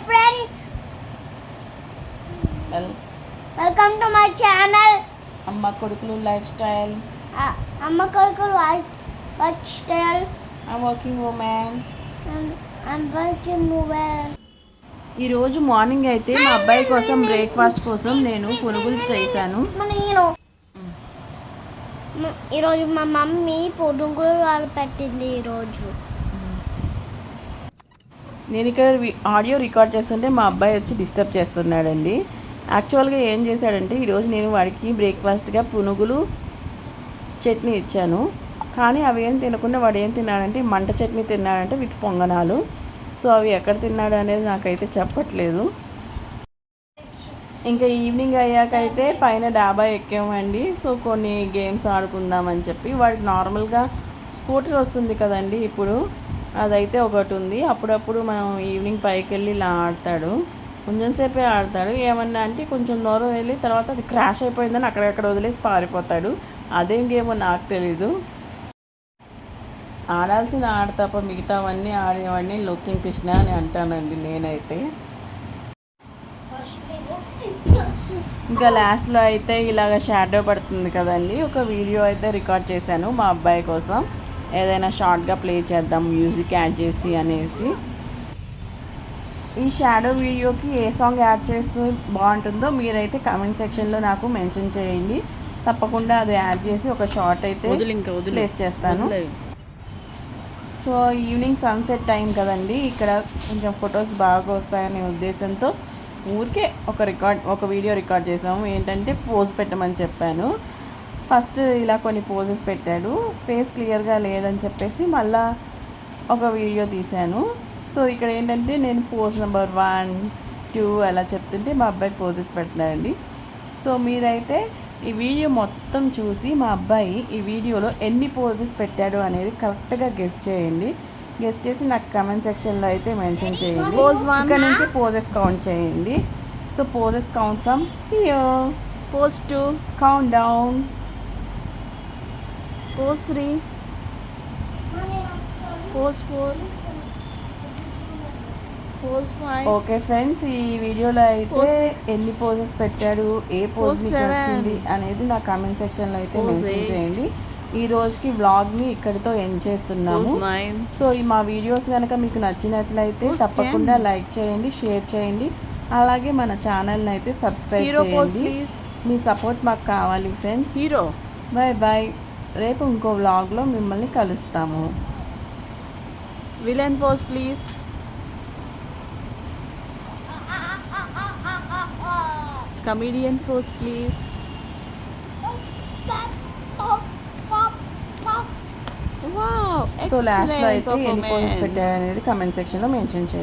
friends, welcome to my channel. Amma Kodukulu lifestyle. Amma Kodukulu lifestyle. I'm working woman. I'm working woman. ఈరోజు morning అయితే మా అబ్బాయి కోసం breakfast కోసం నేను పునుగులు చేశాను. ఈరోజు మా మమ్మీ పునుగులు పెట్టింది. నేను ఇక్కడ ఆడియో రికార్డ్ చేస్తుంటే మా అబ్బాయి వచ్చి డిస్టర్బ్ చేస్తున్నాడండి. యాక్చువల్గా ఏం చేశాడంటే ఈరోజు నేను వాడికి బ్రేక్ఫాస్ట్గా పునుగులు చట్నీ ఇచ్చాను. కానీ అవి ఏం తినకుండా వాడు ఏం తిన్నాడంటే మంట చట్నీ తిన్నాడంటే విత్ పొంగనాలు. సో అవి ఎక్కడ తిన్నాడు అనేది నాకైతే చెప్పట్లేదు. ఇంకా ఈవినింగ్ అయ్యాకైతే పైన డాబా ఎక్కామండి. సో కొన్ని గేమ్స్ ఆడుకుందామని చెప్పి వాడికి నార్మల్గా స్కూటర్ వస్తుంది కదండి, ఇప్పుడు అదైతే ఒకటి ఉంది. అప్పుడప్పుడు మనం ఈవినింగ్ పైకి వెళ్ళి ఇలా ఆడతాడు. కొంచెం సేపే ఆడతాడు. ఏమన్నా అంటే కొంచెం దూరం వెళ్ళి తర్వాత అది క్రాష్ అయిపోయిందని అక్కడెక్కడ వదిలేసి పారిపోతాడు. అదేం గేమో నాకు తెలీదు. ఆడాల్సిన ఆడ తప్ప మిగతావన్నీ ఆడేవాడిని లుకింగ్ కృష్ణ అని అంటానండి నేనైతే. ఇంకా లాస్ట్లో అయితే ఇలాగ షాడో పడుతుంది కదండి, ఒక వీడియో అయితే రికార్డ్ చేశాను మా అబ్బాయి కోసం. ఏదైనా షార్ట్గా ప్లే చేద్దాం మ్యూజిక్ యాడ్ చేసి అనేసి. ఈ షాడో వీడియోకి ఏ సాంగ్ యాడ్ చేస్తూ బాగుంటుందో మీరైతే కామెంట్ సెక్షన్లో నాకు మెన్షన్ చేయండి. తప్పకుండా అది యాడ్ చేసి ఒక షార్ట్ అయితే ప్లేస్ చేస్తాను. సో ఈవినింగ్ సన్సెట్ టైం కదండి, ఇక్కడ కొంచెం ఫొటోస్ బాగా వస్తాయనే ఉద్దేశంతో ఊరికే ఒక వీడియో రికార్డ్ చేసాము. ఏంటంటే పోజ్ పెట్టమని చెప్పాను. ఫస్ట్ ఇలా కొన్ని పోజెస్ పెట్టాడు, ఫేస్ క్లియర్గా లేదని చెప్పేసి మళ్ళా ఒక వీడియో తీశాను. సో ఇక్కడ ఏంటంటే నేను పోజ్ నెంబర్ 1, 2 అలా చెప్తుంటే మా అబ్బాయి పోజెస్ పెడుతున్నాడండి. సో మీరైతే ఈ వీడియో మొత్తం చూసి మా అబ్బాయి ఈ వీడియోలో ఎన్ని పోజెస్ పెట్టాడు అనేది కరెక్ట్గా గెస్ చేయండి. గెస్ చేసి నాకు కమెంట్ సెక్షన్లో అయితే మెన్షన్ చేయండి. ఇక్కడ నుంచి పోజెస్ కౌంట్ చేయండి. So poses count from here. Pose 2 count down. Pose 3, pose 4, pose 5. Okay friends, ఈ వీడియోలో అయితే ఎన్ని పోజెస్ పెట్టాడు, ఏ పోజ్ మీకు వచ్చింది అనేది నా కామెంట్ సెక్షన్లో అయితే మెన్షన్ చేయండి. ఈ రోజుకి వ్లాగ్ని ఇక్కడితో ఎండ్ చేస్తున్నాము. సో ఈ మా వీడియోస్ కనుక మీకు నచ్చినట్లయితే తప్పకుండా లైక్ చేయండి, షేర్ చేయండి, అలాగే మన ఛానల్ని అయితే సబ్స్క్రైబ్ చేయండి. మీ సపోర్ట్ మాకు కావాలి ఫ్రెండ్స్. Bye bye. రేపు ఇంకో వ్లాగ్లో మిమ్మల్ని కలుస్తాము. Villain pose please. Comedian pose please. So లాస్ట్లో అయితే ఎన్ని పోజెస్ పెట్టారనేది కమెంట్ సెక్షన్లో మెన్షన్ చేయండి.